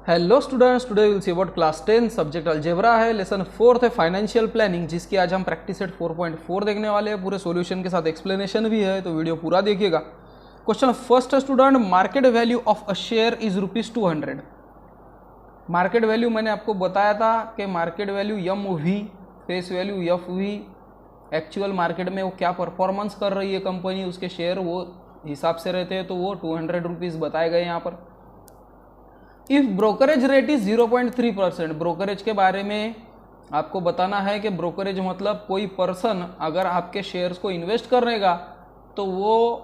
Hello students, today will see about class 10 subject algebra है, lesson 4th है financial planning, जिसकी आज हम प्रैक्टिस सेट 4.4 देखने वाले हैं। पूरे सॉल्यूशन के साथ एक्सप्लेनेशन भी है, तो वीडियो पूरा देखिएगा। क्वेश्चन फर्स्ट है student, market value of a share is ₹200। Market value मैंने आपको बताया था कि market value MV, face value FV, actual market में वो क्या परफॉर्मेंस कर रही है कंपनी, उसके शेयर वो हिसाब से रहते हैं, तो वो ₹200 बताए गए यहाँ पर। If brokerage rate is 0.3%, brokerage के बारे में आपको बताना है कि ब्रोकरेज मतलब कोई पर्सन अगर आपके शेयर्स को इन्वेस्ट करेगा तो वो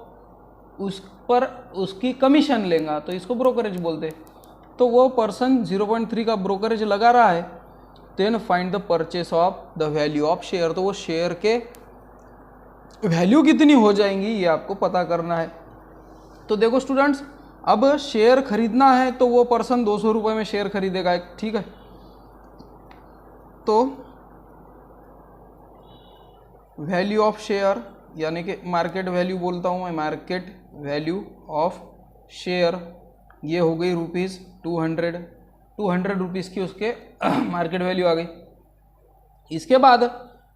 उस पर उसकी कमीशन लेगा, तो इसको ब्रोकरेज बोलते हैं। तो वो पर्सन 0.3 का ब्रोकरेज लगा रहा है, then find the purchase of the value of share, तो वो शेयर के वैल्यू कितनी हो जाएंगी ये आपको पता करना है। तो देखो स्टूडेंट्स, अब शेयर खरीदना है तो वो पर्सन 200 रुपये में शेयर खरीदेगा, ठीक है। तो वैल्यू ऑफ शेयर यानी कि मार्केट वैल्यू बोलता हूँ मैं, मार्केट वैल्यू ऑफ शेयर ये हो गई ₹200 की उसके मार्केट वैल्यू आ गई। इसके बाद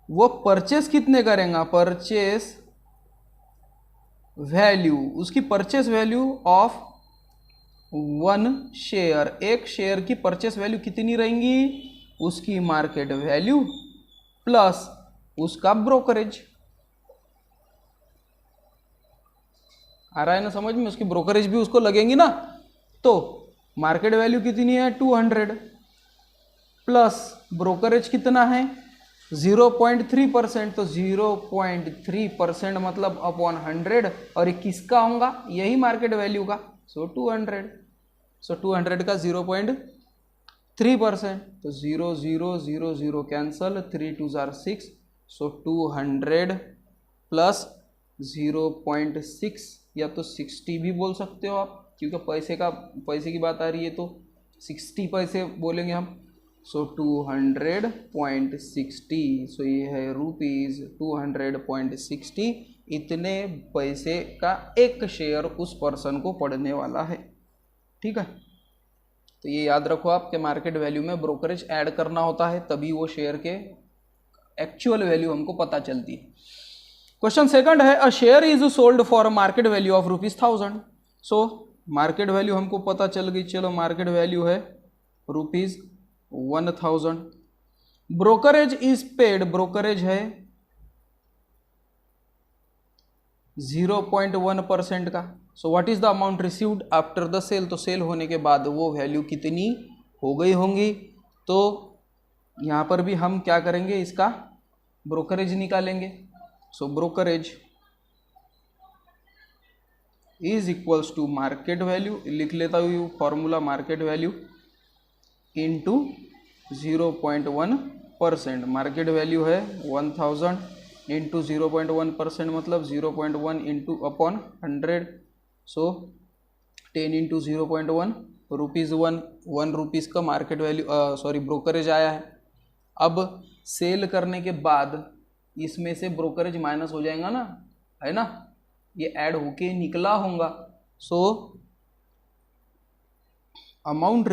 वो परचेस कितने करेंगे, परचेस वैल्यू, उसकी परचेस वैल्यू ऑफ 1 शेयर, एक शेयर की परचेस वैल्यू कितनी रहेंगी, उसकी मार्केट वैल्यू प्लस उसका ब्रोकरेज। आ रहा है ना समझ में, उसकी ब्रोकरेज भी उसको लगेंगी ना। तो मार्केट वैल्यू कितनी है 200 प्लस ब्रोकरेज कितना है 0.3%, तो 0.3% मतलब अपॉन 100, और ये किसका होगा, यही मार्केट वैल्यू का, सो 200। सो 200 का 0.3%, तो 0 0 0 0 कैंसल, 3 2 6, सो 200 प्लस 0.6 या तो 60 भी बोल सकते हो आप, क्योंकि पैसे की बात आ रही है तो 60 पैसे बोलेंगे हम। सो 200.60, सो ये है ₹200.60, इतने पैसे का एक शेयर उस पर्सन को पड़ने वाला है, ठीक है। तो ये याद रखो आप कि मार्केट वैल्यू में ब्रोकरेज ऐड करना होता है, तभी वो शेयर के एक्चुअल वैल्यू हमको पता चलती है। क्वेश्चन सेकंड है, a share is sold for market value of ₹1000। So market value हमको पता चल गई, चलो मार्केट वैल्यू है ₹1000। ब्रोकरेज इज पेड, ब्रोकरेज है 0.1% का। So what is the amount received after the sale, तो सेल होने के बाद वो वैल्यू कितनी हो गई होंगी। तो यहाँ पर भी हम क्या करेंगे, इसका ब्रोकरेज निकालेंगे। So brokerage is equals to market value, लिख लेता हूँ formula, market value into 0.1%। Market value है 1000 इंटू 0.1% मतलब 0.1 इंटू अपॉन 100, सो 10 इंटू 0.1, ₹1 का मार्केट वैल्यू ब्रोकरेज आया है। अब सेल करने के बाद इसमें से ब्रोकरेज माइनस हो जाएगा ना, है ना, ये ऐड होके निकला होगा। So amount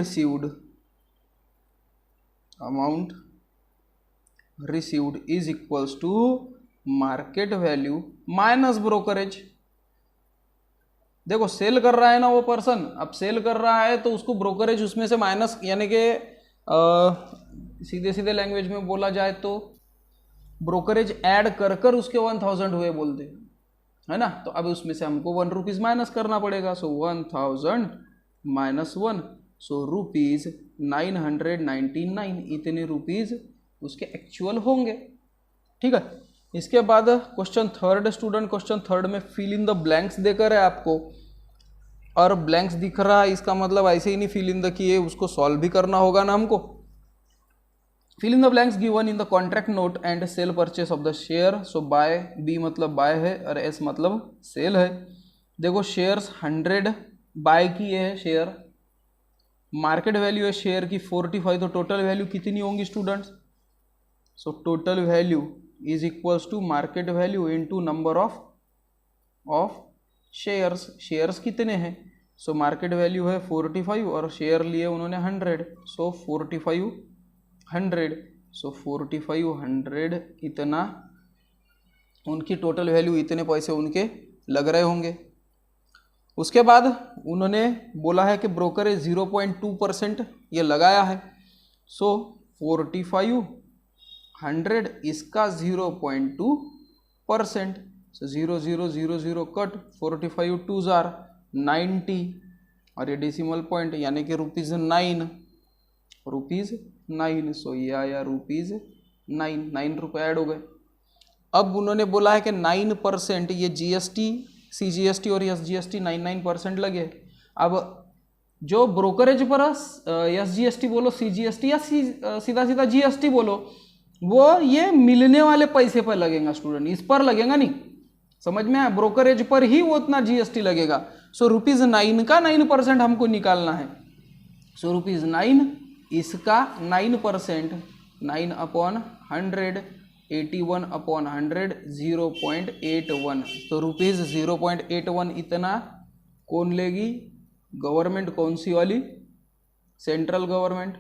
received is equals to market value minus brokerage. देखो सेल कर रहा है ना वो पर्सन, अब सेल कर रहा है तो उसको ब्रोकरेज उसमें से माइनस, यानी कि सीधे सीधे लैंग्वेज में बोला जाए तो ब्रोकरेज ऐड कर उसके 1000 हुए बोलते है ना। तो अब उसमें से हमको ₹1 माइनस करना पड़ेगा। सो 1000 माइनस 1, सो ₹999, इतने रुपीज उसके एक्चुअल होंगे, ठीक है। इसके बाद question third student, question third में फिल इन द ब्लैंक्स देकर है आपको, और ब्लैंक्स दिख रहा है, इसका मतलब ऐसे ही नहीं फिल इन द किए, उसको सॉल्व भी करना होगा ना हमको। Fill in the blanks given in the contract note and sale purchase of the share. So buy, B मतलब बाय है और एस मतलब सेल है। देखो शेयर्स 100 बाय किए है शेयर, मार्केट वैल्यू है शेयर की 45, तो टोटल वैल्यू कितनी होंगी students. So total value is equals to market value into number of shares, shares कितने हैं, सो मार्केट वैल्यू है 45 और शेयर लिए उन्होंने 100, सो 4500, सो 4500 इतना उनकी टोटल वैल्यू, इतने पैसे उनके लग रहे होंगे। उसके बाद उन्होंने बोला है कि ब्रोकरेज 0.2% ये लगाया है, सो 4500 इसका 0.2%, सो 0000 कट 45 2 जार 90 और ये डेसिमल पॉइंट यानी कि ₹9, सो ये आया ₹9 रुपये ऐड हो गए। अब उन्होंने बोला है कि 9% ये GST, CGST और SGST 9% लगे। अब जो ब्रोकरेज पर SGST बोलो, CGST या सीधा सीधा GST बोलो, वो ये मिलने वाले पैसे पर लगेगा स्टूडेंट, इस पर लगेगा नहीं, समझ में आया? ब्रोकरेज पर ही वो उतना GST लगेगा। सो ₹9 का 9% हमको निकालना है, सो ₹9 इसका 9%, 9/100, 81/100 0.81, तो ₹0.81 इतना कौन लेगी? गवर्नमेंट। कौन सी वाली? Central government.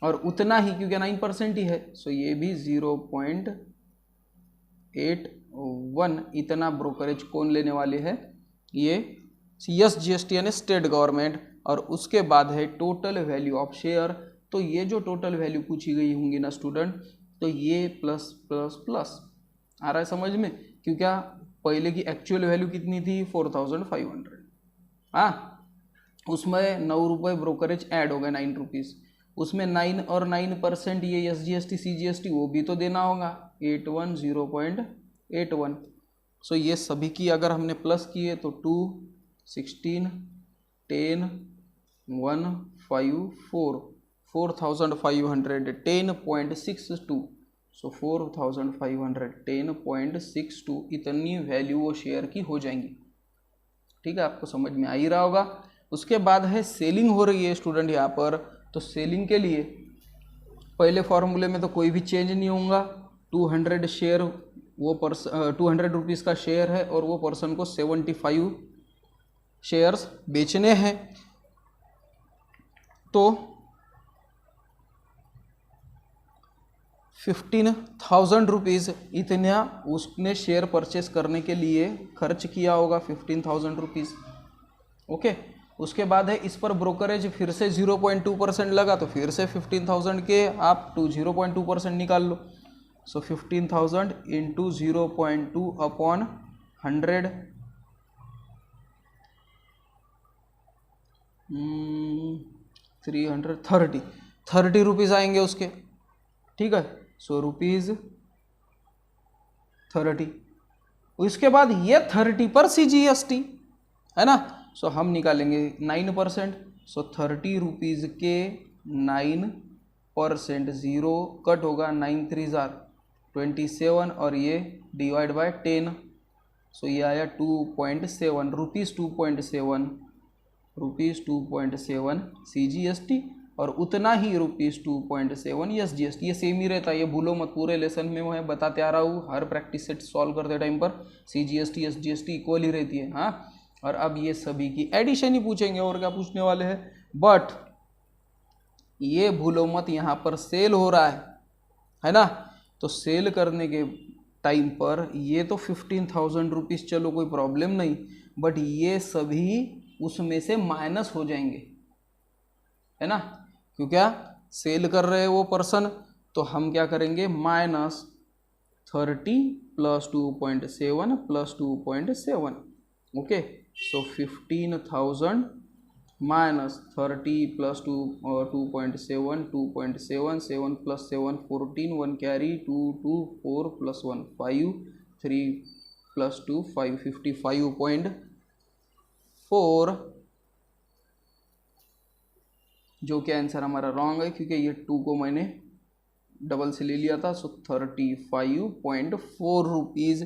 और उतना ही क्योंकि 9% ही है, सो ये भी 0.81 इतना ब्रोकरेज कौन लेने वाले हैं? ये SGST यानी स्टेट गवर्नमेंट। और उसके बाद है टोटल वैल्यू ऑफ शेयर। तो ये जो टोटल वैल्यू पूछी गई होंगी ना स्टूडेंट, तो ये प्लस प्लस प्लस आ रहा है समझ में? क्योंकि पहले की एक्चुअल वैल्यू कितनी थी? 4500। हाँ, उसमें 9 रुपये ब्रोकरेज ऐड हो गए, 9 रुपीज़। उसमें 9 और 9% ये SGST CGST वो भी तो देना होगा, 81 0.81। सो ये सभी की अगर हमने प्लस किए तो 2 16 10 1 5 4 4500 10.62, सो 4500 10.62 इतनी वैल्यू वो शेयर की हो जाएंगी। ठीक है, आपको समझ में आ ही रहा होगा। उसके बाद है सेलिंग हो रही है स्टूडेंट यहाँ पर। तो सेलिंग के लिए पहले फॉर्मूले में तो कोई भी चेंज नहीं होगा। 200 शेयर वो 200 रुपीज़ का शेयर है और वो पर्सन को 75 शेयर्स बेचने हैं। तो 15,000 रुपीज़ इतना उसने शेयर परचेस करने के लिए खर्च किया होगा, 15,000 रुपीज़। ओके, उसके बाद है इस पर ब्रोकरेज फिर से 0.2% लगा, तो फिर से 15,000 के आप 0.2% निकाल लो। सो 15,000 इंटू 0.2/100 30 रुपीज़ आएंगे उसके। ठीक है, सो ₹30। उसके बाद ये 30 पर CGST है ना, सो हम निकालेंगे 9%। सो 30 रुपीज़ के 9%, 0 कट होगा, 9 3 27 और ये डिवाइड बाय 10, सो ये आया 2.7 ₹2.7 CGST और उतना ही ₹2.7 SGST। ये सेम ही रहता है, ये भूलो मत, पूरे लेसन में मैं बताते आ रहा हूँ, हर प्रैक्टिस सेट सॉल्व करते टाइम पर CGST SGST इक्वल ही रहती है। हाँ, और अब ये सभी की एडिशन ही पूछेंगे और क्या पूछने वाले हैं। बट ये भूलो मत, यहाँ पर सेल हो रहा है ना, तो सेल करने के टाइम पर ये तो 15,000 रुपीज़, चलो कोई प्रॉब्लम नहीं, बट ये सभी उसमें से माइनस हो जाएंगे, है ना, क्यों? क्या सेल कर रहे हैं वो पर्सन, तो हम क्या करेंगे, -30 + 2.7 + 2.7। ओके, सो 15,000 -30 + 2.7 2.7 7 + 7 14 1 कैरी 2 2 4 + 1 5 3 + 2 5 55.4, जो कि आंसर हमारा रॉन्ग है क्योंकि ये 2 को मैंने डबल से ले लिया था। सो 35.4 रुपीज़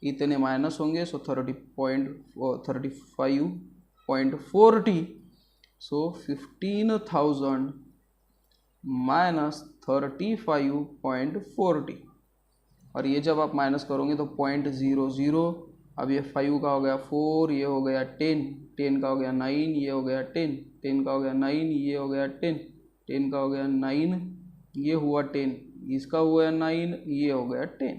इतने माइनस होंगे, सो 35.40। सो 15,000 -35.40, और ये जब आप माइनस करोगे तो 0.00 अब ये 5 का हो गया 4, ये हो गया 10, 10 का हो गया 9, ये हो गया 10, 10 का हो गया 9, ये हो गया 10, 10 का हो गया 9, ये हुआ 10, इसका हुआ 9, ये हो गया 10,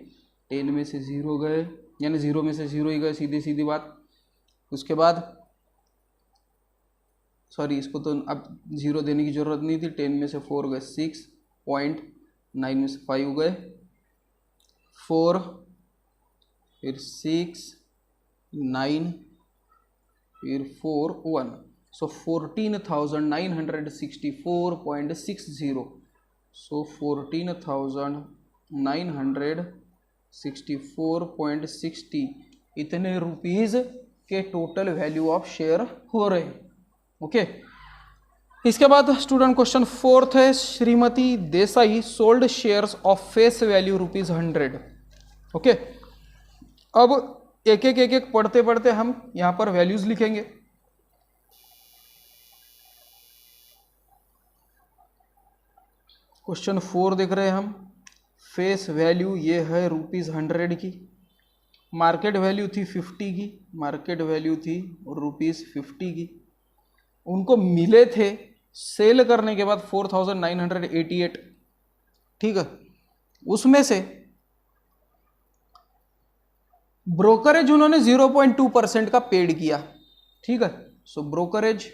10 में से 0 गए, यानी 0 में से 0 ही गए, सीधी सीधी बात। उसके बाद सॉरी, इसको तो अब 0 देने की ज़रूरत नहीं थी, 10 में से 4 गए 6, 9 में से 5 गए 4, फिर 6, 9, फिर 4, 1, सो 14,964.60, सो 14,964.60 इतने रुपीज़ के टोटल वैल्यू ऑफ शेयर हो रहे हैं। ओके इसके बाद स्टूडेंट क्वेश्चन 4th है, Shrimati Desai sold shares of face value ₹100। Okay अब एक एक पढ़ते पढ़ते हम यहां पर वैल्यूज लिखेंगे। क्वेश्चन 4 देख रहे हैं हम, फेस वैल्यू ये है ₹100 की, मार्केट वैल्यू थी 50 की, मार्केट वैल्यू थी ₹50 की, उनको मिले थे सेल करने के बाद 4,988, ठीक है। उसमें से ब्रोकरेज उन्होंने 0.2% का पेड किया, ठीक है। सो ब्रोकरेज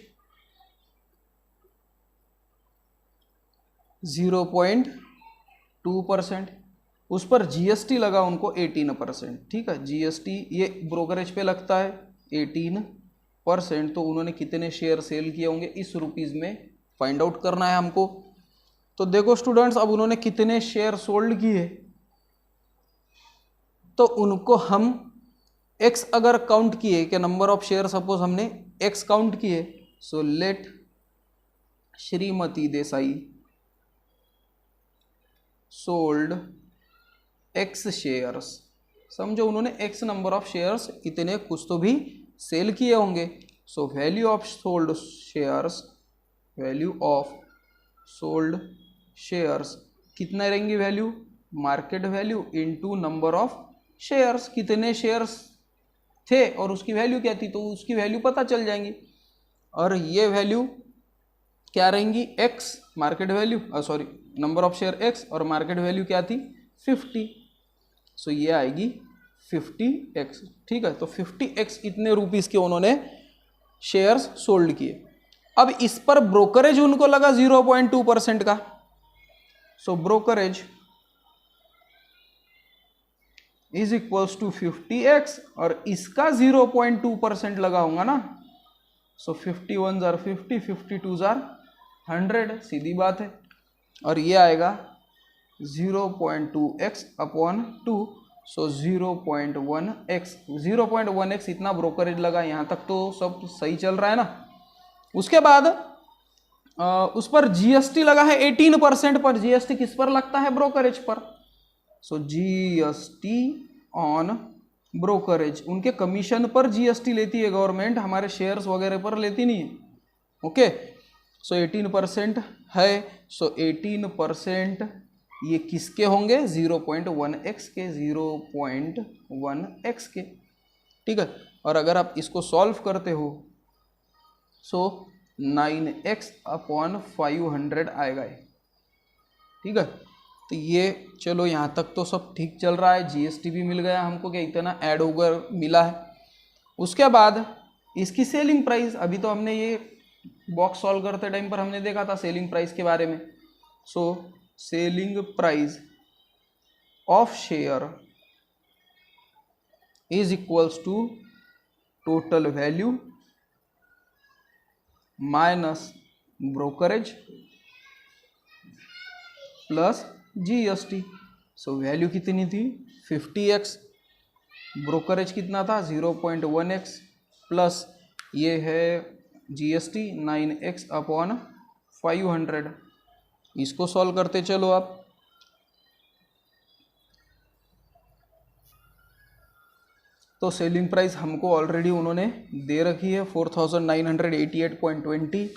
0.2%, उस पर जीएसटी लगा उनको 18%, ठीक है। जीएसटी ये ब्रोकरेज पे लगता है 18%, तो उन्होंने कितने शेयर सेल किए होंगे इस रुपीज में फाइंड आउट करना है हमको। तो देखो स्टूडेंट्स, अब उन्होंने कितने शेयर सोल्ड किए, तो उनको हम x अगर काउंट किए कि नंबर ऑफ शेयर, सपोज हमने x काउंट किए, so let Shrimati Desai sold x shares, समझो उन्होंने x नंबर ऑफ शेयर्स इतने कुछ तो भी सेल किए होंगे। So value of sold shares, value of sold shares कितना रहेंगी value, market value into number of shares, कितने शेयर्स थे और उसकी वैल्यू क्या थी, तो उसकी वैल्यू पता चल जाएंगी। और ये वैल्यू क्या रहेंगी, x market value, sorry number of share x, और मार्केट वैल्यू क्या थी 50, सो ये आएगी 50x, ठीक है। तो 50x इतने रुपीस के उन्होंने शेयर्स सोल्ड किए। अब इस पर ब्रोकरेज उनको लगा 0.2% का, so brokerage is equals to 50x, और इसका 0.2% लगा होगा ना, सो 51 जार 50, 52 जार 100, सीधी बात है। और ये आएगा 0.2x अपॉन 2, सो 0.1x, 0.1x इतना ब्रोकरेज लगा। यहाँ तक तो सब सही चल रहा है ना। उसके बाद उस पर जीएसटी लगा है 18% पर, जीएसटी किस पर लगता है, ब्रोकरेज पर, सो जीएसटी ऑन ब्रोकरेज, उनके कमीशन पर जीएसटी लेती है गवर्नमेंट, हमारे शेयर्स वगैरह पर लेती नहीं है। ओके सो 18% है, सो 18% ये किसके होंगे, 0.1x के, 0.1x के, ठीक है। और अगर आप इसको सॉल्व करते हो सो 9x अपॉन 500 आएगा, ठीक है। तो ये चलो यहाँ तक तो सब ठीक चल रहा है, जीएसटी भी मिल गया हमको कि इतना ऐड होकर मिला है। उसके बाद इसकी सेलिंग प्राइस, अभी तो हमने ये बॉक्स सॉल्व करते टाइम पर हमने देखा था सेलिंग प्राइस के बारे में। So selling price of share is equals to total value minus brokerage plus GST. So value कितनी थी 50x, ब्रोकरेज कितना था 0.1x, प्लस ये है जीएसटी 9x अपॉन 500। इसको सॉल्व करते चलो आप। तो सेलिंग प्राइस हमको ऑलरेडी उन्होंने दे रखी है 4988.20,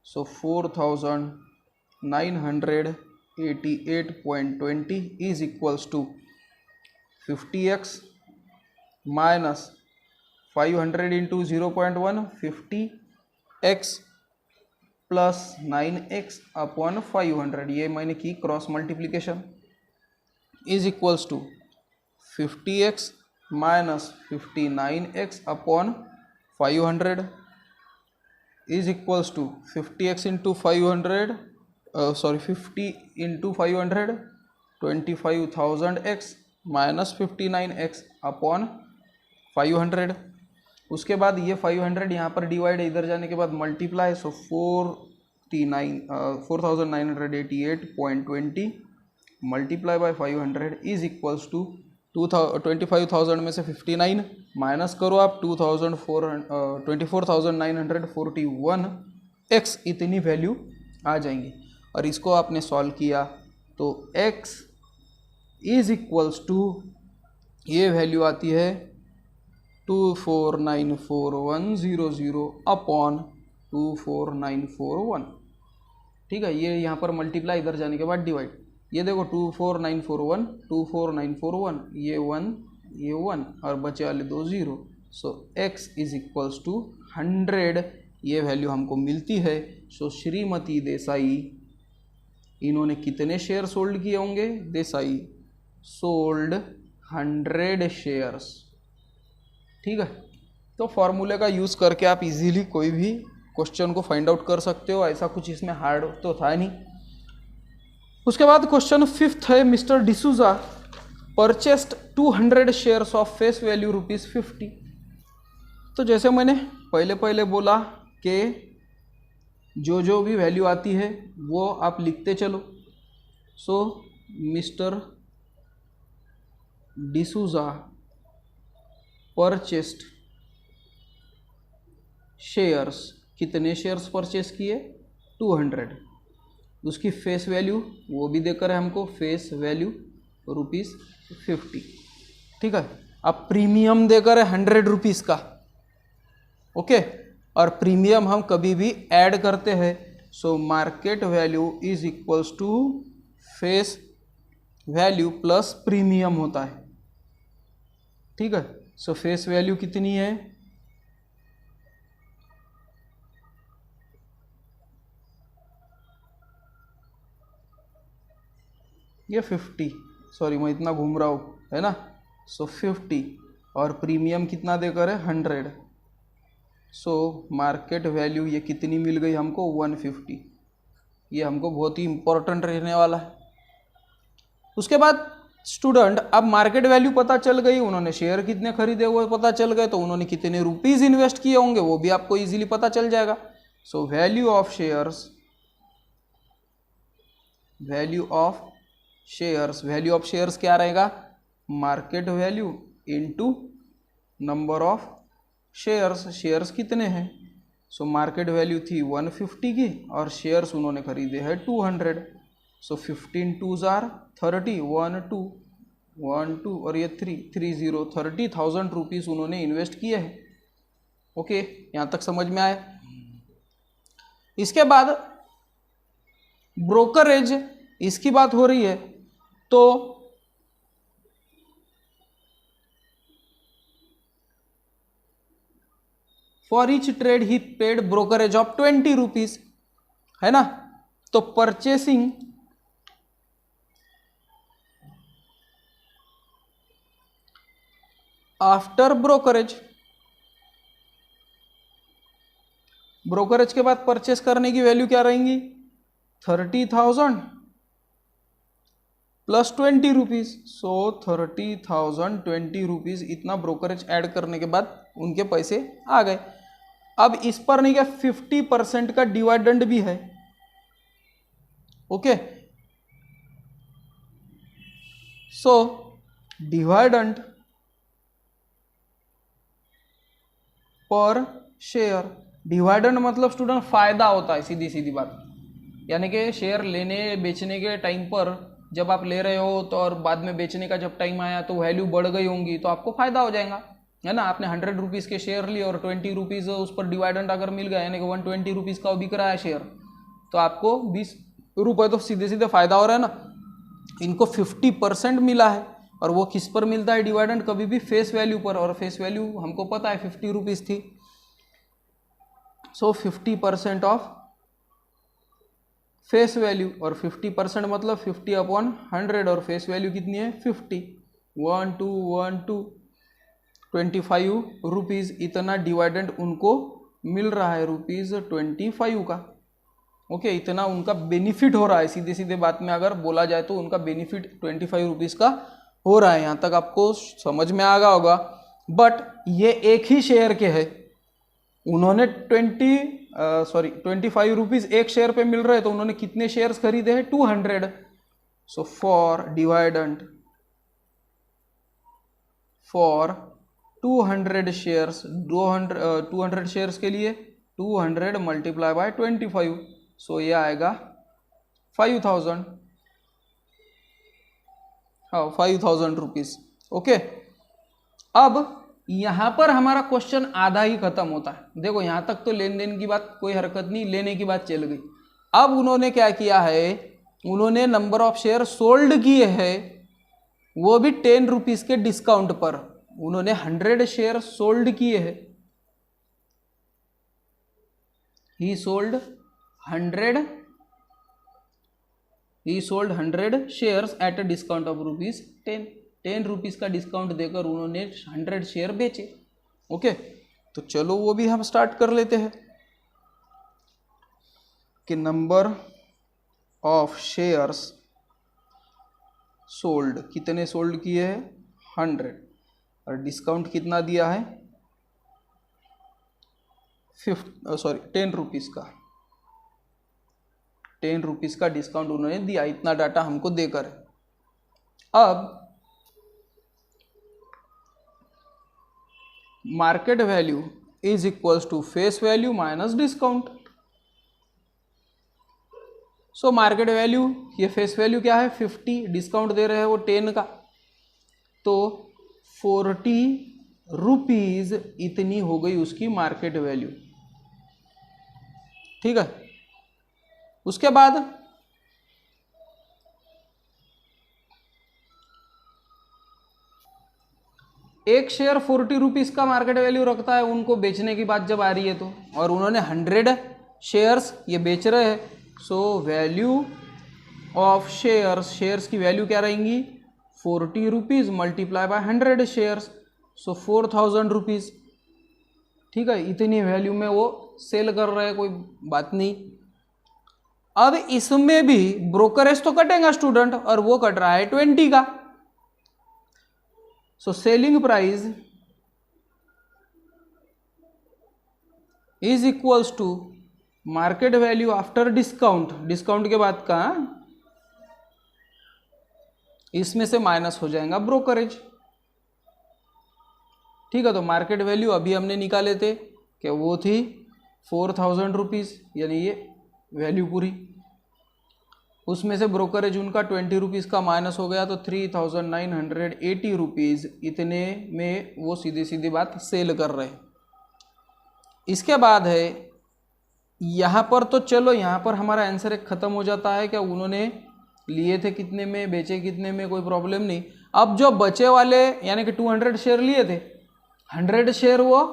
so 4988.20 is equals to 50x minus 500 into 0.1 50x plus 9x upon 500, ये मैंने की cross multiplication, is equals to 50x minus 59x upon 500 is equals to 50x into 500 50 into 500 25,000x minus 59x upon 500। उसके बाद ये 500 यहाँ पर डिवाइड इधर जाने के बाद multiply, so 4,988.20 multiply by 500 is equals to 25,000 में से 59 माइनस करो आप 24,941x इतनी वैल्यू आ जाएंगी। और इसको आपने सॉल्व किया तो x इज इक्वल्स टू ये वैल्यू आती है 2494,100 अपॉन 24,941। ठीक है, ये यहाँ पर मल्टीप्लाई इधर जाने के बाद डिवाइड, ये देखो 24,941 24,941 ये 1 और बचे वाले 2 0, सो x इज इक्वल्स टू 100 ये वैल्यू हमको मिलती है। सो श्रीमती देसाई इन्होंने कितने शेयर सोल्ड किए होंगे? Desai sold 100 shares. ठीक है, तो फॉर्मूले का यूज़ करके आप इजीली कोई भी क्वेश्चन को फाइंड आउट कर सकते हो, ऐसा कुछ इसमें हार्ड तो था नहीं। उसके बाद क्वेश्चन 5th है, mister D'Souza purchased 200 shares of face value ₹50। तो जैसे मैंने पहले बोला कि जो भी वैल्यू आती है वो आप लिखते चलो। सो मिस्टर डिसूजा परचेस्ड शेयर्स, कितने शेयर्स परचेस किए? 200। उसकी फेस वैल्यू वो भी देकर है हमको, फेस वैल्यू ₹50। ठीक है, अब प्रीमियम देकर है 100 रुपीज़ का। ओके, और प्रीमियम हम कभी भी ऐड करते हैं, so market value is equals to face value plus premium होता है। ठीक है, सो फेस वैल्यू कितनी है? ये 50, सॉरी मैं इतना घूम रहा हूँ, है ना। सो 50 और प्रीमियम कितना देकर है? 100। सो मार्केट वैल्यू ये कितनी मिल गई हमको? 150। ये हमको बहुत ही इम्पोर्टेंट रहने वाला है। उसके बाद स्टूडेंट, अब मार्केट वैल्यू पता चल गई, उन्होंने शेयर कितने खरीदे वो पता चल गए, तो उन्होंने कितने रुपीज़ इन्वेस्ट किए होंगे वो भी आपको इजीली पता चल जाएगा। So value of shares, value of shares क्या रहेगा? Market value into number of shares. Shares कितने हैं? सो मार्केट वैल्यू थी 150 की और शेयर्स उन्होंने खरीदे हैं 200। सो 15 2s are 30, 1 2 और ये 3 0, 30,000 रुपीज़ उन्होंने इन्वेस्ट किए हैं। ओके, यहाँ तक समझ में आया। इसके बाद ब्रोकरेज, इसकी बात हो रही है, तो for each trade he paid brokerage of 20 rupees, है ना। तो परचेसिंग आफ्टर ब्रोकरेज, ब्रोकरेज के बाद परचेस करने की वैल्यू क्या रहेंगी? 30,000 प्लस 20 रुपीज़। सो 30,000 20 रुपीज़ इतना ब्रोकरेज ऐड करने के बाद उनके पैसे आ गए। अब इस पर नहीं क्या 50% का डिविडेंड भी है। Okay, so dividend per share, dividend मतलब स्टूडेंट फायदा होता है, सीधी सीधी बात, यानी कि शेयर लेने बेचने के टाइम पर जब आप ले रहे हो तो और बाद में बेचने का जब टाइम आया तो वैल्यू बढ़ गई होंगी तो आपको फायदा हो जाएगा, है ना। आपने 100 रुपीज़ के शेयर लिए और 20 रुपीज़ उस पर डिविडेंड अगर मिल गया, यानी कि 120 रुपीज़ का बिक रहा है शेयर, तो आपको 20 रुपये तो सीधे सीधे फायदा हो रहा है ना। इनको 50% मिला है, और वो किस पर मिलता है डिविडेंड? कभी भी फेस वैल्यू पर, और फेस वैल्यू हमको पता है 50 रुपीज़ थी। सो 50% ऑफ फेस वैल्यू, और 50% मतलब 50/100, और फेस वैल्यू कितनी है 50। 1 2 1 2 25 रुपीज़ इतना डिविडेंड उनको मिल रहा है, ₹25 का। ओके, इतना उनका बेनिफिट हो रहा है। सीधे सीधे बात में अगर बोला जाए तो उनका बेनिफिट 25 रुपीज़ का हो रहा है। यहाँ तक आपको समझ में आ गया होगा। बट ये एक ही शेयर के है, उन्होंने 25 रुपीज़ एक शेयर पे मिल रहे हैं, तो उन्होंने कितने शेयर्स खरीदे हैं? 200। So for dividend for 200 shares, 200 shares के लिए 200 मल्टीप्लाई बाय 25, सो ये आएगा 5000। हाँ, 5000 रुपीज़। ओके, अब यहाँ पर हमारा क्वेश्चन आधा ही खत्म होता है। देखो यहाँ तक तो लेन देन की बात कोई हरकत नहीं, लेने की बात चल गई। अब उन्होंने क्या किया है, उन्होंने नंबर ऑफ शेयर सोल्ड किए हैं, वो भी 10 रुपीज़ के डिस्काउंट पर। उन्होंने 100 शेयर सोल्ड किए हैं। ही sold 100 shares at a discount of ₹10। 10 rupees का डिस्काउंट देकर उन्होंने 100 शेयर बेचे। ओके, तो चलो वो भी हम स्टार्ट कर लेते हैं कि नंबर ऑफ शेयर्स सोल्ड, कितने सोल्ड किए हैं? 100, और डिस्काउंट कितना दिया है? 10 रुपीज़ का। 10 रुपीज़ का डिस्काउंट उन्होंने दिया, इतना डाटा हमको देकर। अब market value is equals to face value minus discount. So market value, ये फेस वैल्यू क्या है 50, डिस्काउंट दे रहे हैं वो 10 का, तो 40 रुपीज़ इतनी हो गई उसकी मार्केट वैल्यू। ठीक है, उसके बाद एक शेयर 40 रुपीज़ का मार्केट वैल्यू रखता है उनको बेचने की बात जब आ रही है तो, और उन्होंने 100 शेयर्स ये बेच रहे हैं। So value of shares, shares की वैल्यू क्या रहेंगी? 40 rupees multiply by 100 shares, so 4000 rupees. ठीक है, इतनी वैल्यू में वो सेल कर रहे हैं, कोई बात नहीं। अब इसमें भी ब्रोकरेज तो कटेगा स्टूडेंट, और वो कट रहा है 20 का। So selling price is equals to market value after discount, discount के बाद का, इसमें से माइनस हो जाएगा ब्रोकरेज। ठीक है, तो मार्केट वैल्यू अभी हमने निकाले थे कि वो थी 4000 रुपीज़, यानी ये वैल्यू पूरी, उसमें से ब्रोकरेज उनका 20 रुपीज़ का माइनस हो गया, तो 3980 रुपीज़ इतने में वो सीधी सीधी बात सेल कर रहे हैं। इसके बाद है यहाँ पर, तो चलो यहाँ पर हमारा आंसर एक ख़त्म हो जाता है, क्या उन्होंने लिए थे कितने में, बेचे कितने में, कोई प्रॉब्लम नहीं। अब जो बचे वाले यानी कि 200 शेयर लिए थे, 100 शेयर वो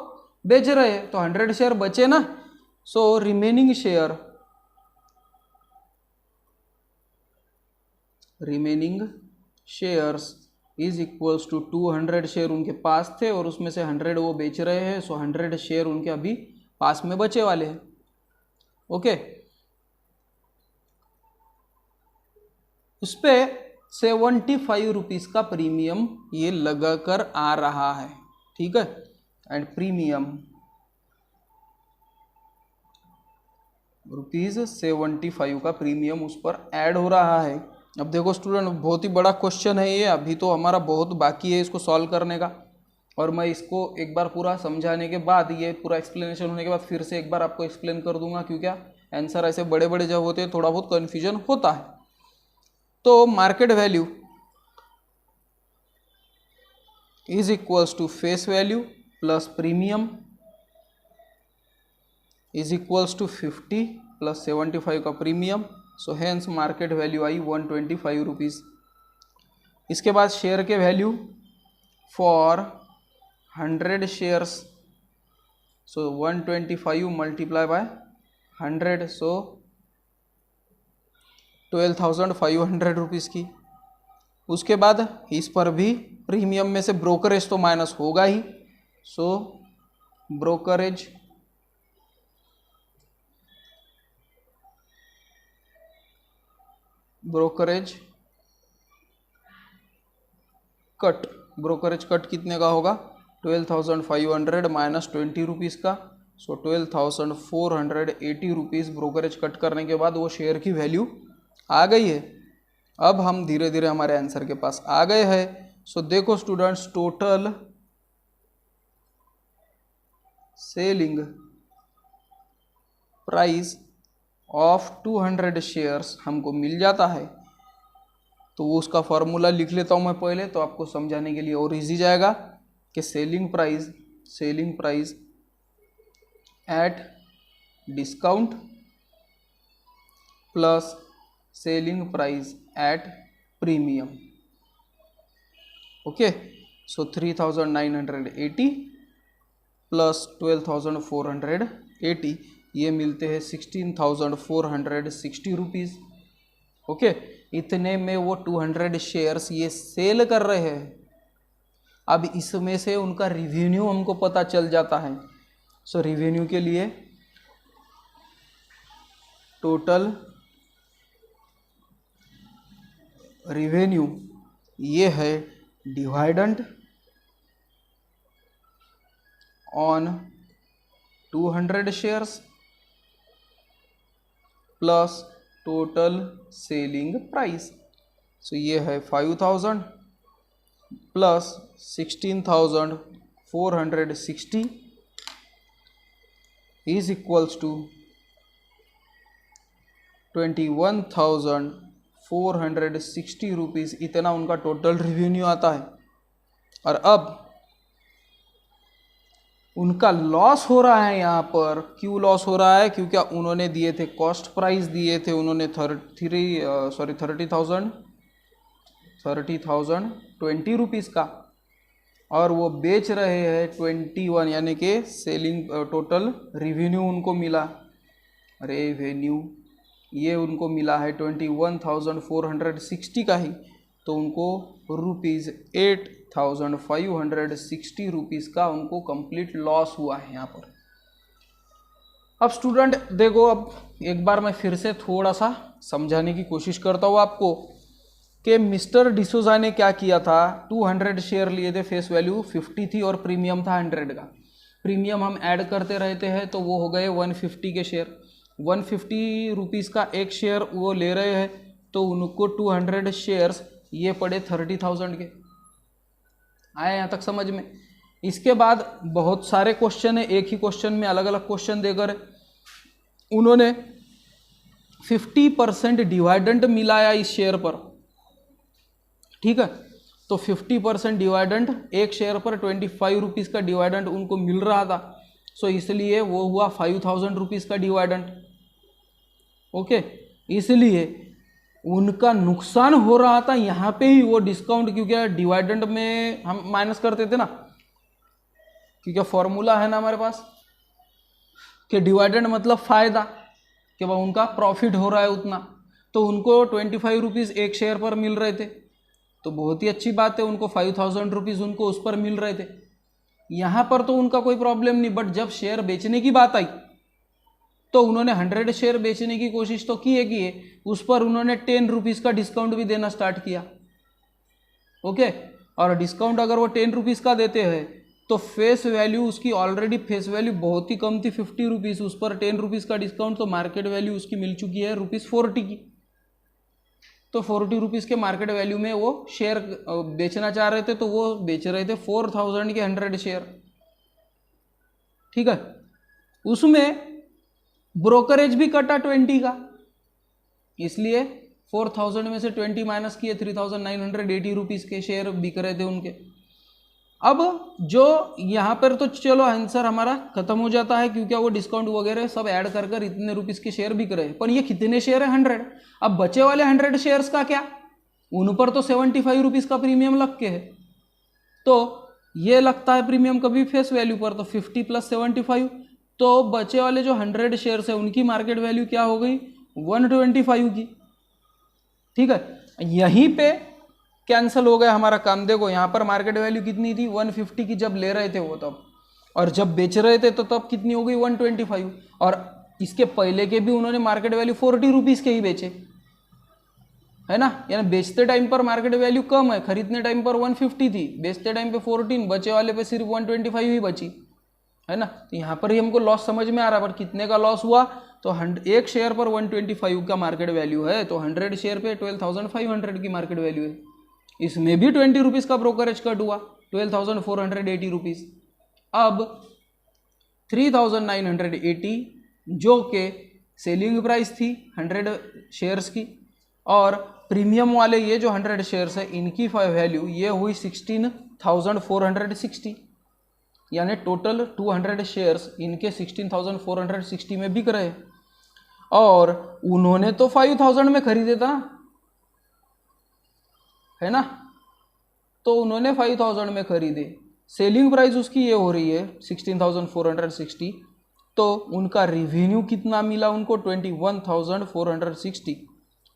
बेच रहे हैं, तो 100 शेयर बचे ना। So remaining shares is equals to 200 share उनके पास थे और उसमें से 100 वो बेच रहे हैं, सो 100 शेयर उनके अभी पास में बचे वाले हैं। ओके, उस पर 75 रुपीज़ का प्रीमियम ये लगा कर आ रहा है। ठीक है, एंड प्रीमियम ₹75 का प्रीमियम उस पर ऐड हो रहा है। अब देखो स्टूडेंट, बहुत ही बड़ा क्वेश्चन है ये, अभी तो हमारा बहुत बाकी है इसको सॉल्व करने का, और मैं इसको एक बार पूरा समझाने के बाद, ये पूरा एक्सप्लेनेशन होने के बाद फिर से एक बार आपको एक्सप्लेन कर दूंगा, क्योंकि आंसर ऐसे बड़े बड़े जब होते हैं थोड़ा बहुत कन्फ्यूजन होता है। तो market value is equals to face value plus premium is equals to 50 plus 75 का premium, so hence market value आई 125 रुपीज़। इसके बाद शेयर के value for 100 shares, so 125 multiply by 100, so 12,500 rupees की। उसके बाद इस पर भी प्रीमियम में से ब्रोकरेज तो माइनस होगा ही, सो ब्रोकरेज कट कितने का होगा, 12,500 माइनस 20 रुपीज़ का, सो 12,480 रुपीज़ ब्रोकरेज कट करने के बाद वो शेयर की वैल्यू आ गई है। अब हम धीरे धीरे हमारे आंसर के पास आ गए हैं। सो देखो students, total selling price of 200 shares हमको मिल जाता है। तो उसका फॉर्मूला लिख लेता हूँ मैं पहले, तो आपको समझाने के लिए और इजी जाएगा कि selling price at discount plus selling price at premium. Okay, so 3,980 plus 12,480, ये मिलते हैं 16,460 रुपीज़। ओके, इतने में वो 200 शेयर्स ये सेल कर रहे हैं। अब इसमें से उनका रिवेन्यू हमको पता चल जाता है। सो रिवेन्यू के लिए टोटल रिवेन्यू ये है dividend on 200 shares plus total selling price. So ये है 5,000 plus 16,460 is equals to 21,460 rupees. इतना उनका टोटल रिवेन्यू आता है। और अब उनका लॉस हो रहा है यहाँ पर। क्यों लॉस हो रहा है? क्योंकि उन्होंने दिए थे कॉस्ट प्राइस दिए थे उन्होंने 30,020 रुपीज़ का, और वो बेच रहे हैं 21, यानी कि सेलिंग टोटल रिवेन्यू उनको मिला, रेवेन्यू ये उनको मिला है 21,460 का ही, तो उनको ₹8,560 रुपीज़ का उनको कंप्लीट लॉस हुआ है यहाँ पर। अब स्टूडेंट देखो, अब एक बार मैं फिर से थोड़ा सा समझाने की कोशिश करता हूँ आपको कि मिस्टर डिसोजा ने क्या किया था। 200 शेयर लिए थे, फेस वैल्यू 50 थी और प्रीमियम था 100 का। प्रीमियम हम ऐड करते रहते हैं तो वो हो गए 150 के शेयर। 150 रुपीज़ का एक शेयर वो ले रहे हैं, तो उनको 200 शेयर्स ये पड़े 30,000 के। आए यहाँ तक समझ में? इसके बाद बहुत सारे क्वेश्चन है, एक ही क्वेश्चन में अलग अलग क्वेश्चन देकर उन्होंने 50% डिवाइडेंड मिलाया इस शेयर पर। ठीक है, तो 50% डिवाइडेंड, एक शेयर पर 25 रुपीज़ का डिवाइडेंड उनको मिल रहा था, सो इसलिए वो हुआ 5,000 रुपीज़ का डिवाइडेंड। ओके, इसलिए उनका नुकसान हो रहा था यहाँ पे ही वो डिस्काउंट, क्योंकि डिवाइडेंड में हम माइनस करते थे ना, क्योंकि फॉर्मूला है ना हमारे पास कि डिवाइडेंड मतलब फ़ायदा, कि वह उनका प्रॉफिट हो रहा है उतना, तो उनको 25 रुपीज़ एक शेयर पर मिल रहे थे, तो बहुत ही अच्छी बात है, उनको 5,000 रुपीज़ उनको उस पर मिल रहे थे। यहाँ पर तो उनका कोई प्रॉब्लम नहीं, बट जब शेयर बेचने की बात आई तो उन्होंने 100 शेयर बेचने की कोशिश तो की है, उस पर उन्होंने 10 रुपीज़ का डिस्काउंट भी देना स्टार्ट किया। ओके, और डिस्काउंट अगर वो 10 रुपीज़ का देते हैं तो फेस वैल्यू उसकी ऑलरेडी फेस वैल्यू बहुत ही कम थी 50 रुपीज़, उस पर 10 रुपीज़ का डिस्काउंट, तो मार्केट वैल्यू उसकी मिल चुकी है ₹40 की। तो 40 रुपीज़ के मार्केट वैल्यू में वो शेयर बेचना चाह रहे थे, तो वो बेच रहे थे 4,000 के 100 शेयर। ठीक है, उसमें ब्रोकरेज भी कटा 20 का, इसलिए 4,000 में से 20 माइनस किए, 3,980 रुपीज़ के शेयर बिक रहे थे उनके। अब जो यहाँ पर तो चलो आंसर हमारा खत्म हो जाता है, क्योंकि वो डिस्काउंट वगैरह सब ऐड कर इतने रुपीज़ के शेयर बिक रहे हैं, पर ये कितने शेयर है? 100। अब बचे वाले 100 शेयर्स का क्या? उन पर तो 75 रुपीज़ का प्रीमियम लग के है, तो ये लगता है प्रीमियम कभी फेस वैल्यू पर, तो 50 + 75, तो बचे वाले जो 100 शेयर्स है उनकी मार्केट वैल्यू क्या हो गई 125 की। ठीक है, यहीं पे कैंसिल हो गया हमारा काम। देखो यहाँ पर मार्केट वैल्यू कितनी थी 150 की जब ले रहे थे वो तब, और जब बेच रहे थे तो तब कितनी हो गई 125, और इसके पहले के भी उन्होंने मार्केट वैल्यू 40 रुपीज़ के ही बेचे, है ना। यानी बेचते टाइम पर मार्केट वैल्यू कम है, खरीदने टाइम पर 150 थी, बेचते टाइम पे 14, बचे वाले पे सिर्फ 125 ही बची, है ना। तो यहाँ पर ही हमको लॉस समझ में आ रहा है, पर कितने का लॉस हुआ, तो एक शेयर पर 125 का मार्केट वैल्यू है, तो 100 शेयर पे 12,500 की मार्केट वैल्यू है। इसमें भी 20 रुपीज़ का ब्रोकरेज कट हुआ, 12,480 रुपीज़। अब 3,980 जो के सेलिंग प्राइस थी 100 शेयर्स की, और प्रीमियम वाले ये जो 100 शेयर्स है इनकी वैल्यू ये हुई 16,460, यानी टोटल 200 शेयर्स इनके 16,460 में बिक रहे, और उन्होंने तो 5,000 में खरीदे था, है ना। तो उन्होंने 5,000 में खरीदे, सेलिंग प्राइस उसकी ये हो रही है 16,460, तो उनका रिवेन्यू कितना मिला उनको 21,460,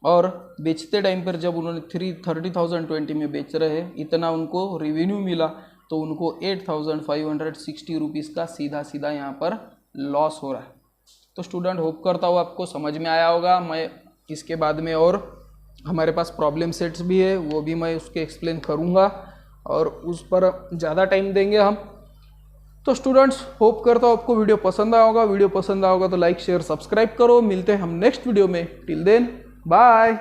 और बेचते टाइम पर जब उन्होंने 30,020 में बेच रहे हैं इतना उनको रिवेन्यू मिला, तो उनको 8,560 रुपीज़ का सीधा सीधा यहाँ पर लॉस हो रहा है। तो स्टूडेंट होप करता हूँ आपको समझ में आया होगा। मैं इसके बाद में और हमारे पास प्रॉब्लम सेट्स भी है, वो भी मैं उसके एक्सप्लेन करूँगा और उस पर ज़्यादा टाइम देंगे हम। तो स्टूडेंट्स होप करता हूँ आपको वीडियो पसंद आया होगा। वीडियो पसंद आया होगा तो लाइक शेयर सब्सक्राइब करो। मिलते हैं हम नेक्स्ट वीडियो में। Till then bye.